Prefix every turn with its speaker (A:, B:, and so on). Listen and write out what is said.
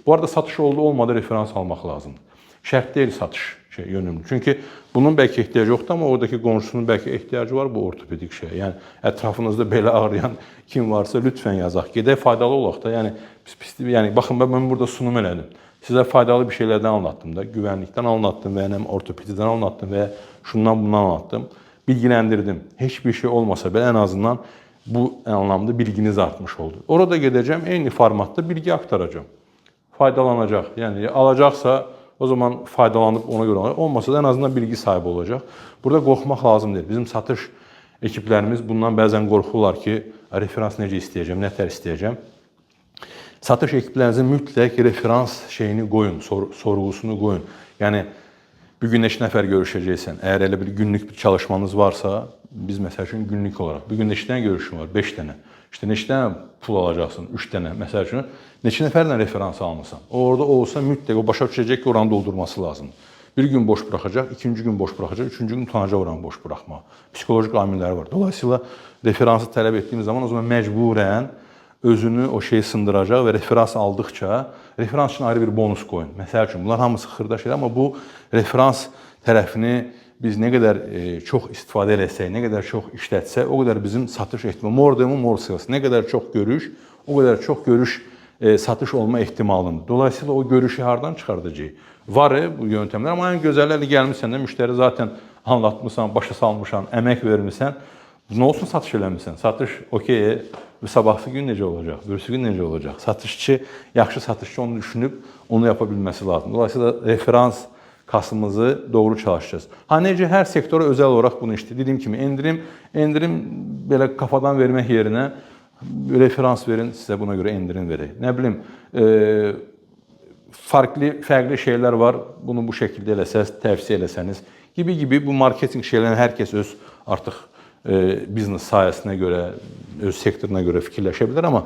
A: Bu arada satış oldu olmadı referans almaq lazımdır. Şərt deyil satış yönümlü. Çünki bunun bəlkə ehtiyacı yoxdur, amma oradakı qonşusunun bəlkə ehtiyacı var bu ortopedik şeyə. Yəni ətrafınızda belə ağrıyan kim varsa lütfən yazaq. Gedək faydalı olaq da. Yəni baxın mən burada sunum elədim. Sizə faydalı bir şeylərdən anlattım da, güvənlikdən anlattım və ya ortopedidən anlattım və ya şundan bundan anlattım. Bilgiləndirdim. Heç bir şey olmasa belə ən azından bu anlamda bilginiz artmış oldu. Orada gedəcəm, eyni formatda bilgi aktaracağım. Faydalanacaq. Yəni alacaqsa o zaman faydalanıb ona görə alacaq. Olmasa da ən azından bilgi sahibi olacaq. Burada qorxmaq lazım deyil. Bizim satış ekiplərimiz bundan bəzən qorxurlar ki, referans necə istəyəcəm, nə tər istəyəcəm. Satış ekiplərinizin mütləq referans şeyini qoyun, sorğusunu qoyun. Yəni bir gün neçə nəfər görüşəcəksən, əgər elə bir günlük bir çalışmanız varsa, biz məsəl üçün günlük olaraq, bir gün neçə dənə görüşün var, 5 dənə. İşte neçə dənə pul alacaqsın, 3 dənə. Məsəl üçün neçə nəfərlə referans almısan. Orada olsa mütləq o başa düşəcək ki, oranı doldurması lazımdır. Bir gün boş buraxacaq, ikinci gün boş buraxacaq, üçüncü gün utanacaq oranı boş buraxmağa. Psixoloji amilləri var. Dolayısıyla referansı tələb etdiyiniz zaman o zaman məcburən özünü o şeyi sındıracaq və referans aldıqca referans üçün ayrı bir bonus qoyun. Məsəl üçün bunlar hamısı xırda şeylər, amma bu referans tərəfini biz nə qədər çox istifadə eləsək, nə qədər çox işlətsək, o qədər bizim satış ehtimalı, more demo, more sales. Nə qədər çox görüş, o qədər çox görüş satış olma ehtimalındır. Dolayısıyla o görüşü hardan çıxardacağıq? Var bu yöntemlər, amma ən gözəllərlə gəlmişsən də, müştəri zaten anlatmışsan, başa salmışsan, əmək vermişsən, nə olsun satış eləmişsən? Satış okey, sabahsı gün necə olacaq, birisi gün necə olacaq? Satışçı, yaxşı satışçı onu düşünüb, onu yapa bilməsi lazım. Dolayısıyla referans kasımızı doğru çalışacağız. Necə hər sektora özel olaraq bunu işte dediyim kimi endirim belə kafadan vermək yerinə referans verin, sizə buna görə endirim verək. Nə bilim, fərqli şeylər var, bunu bu şəkildə eləsəz, tövsiyə eləsəniz gibi bu marketing şeylərini hər kəs öz artıq biznes sayəsinə görə, öz sektoruna görə fikirləşə bilər, amma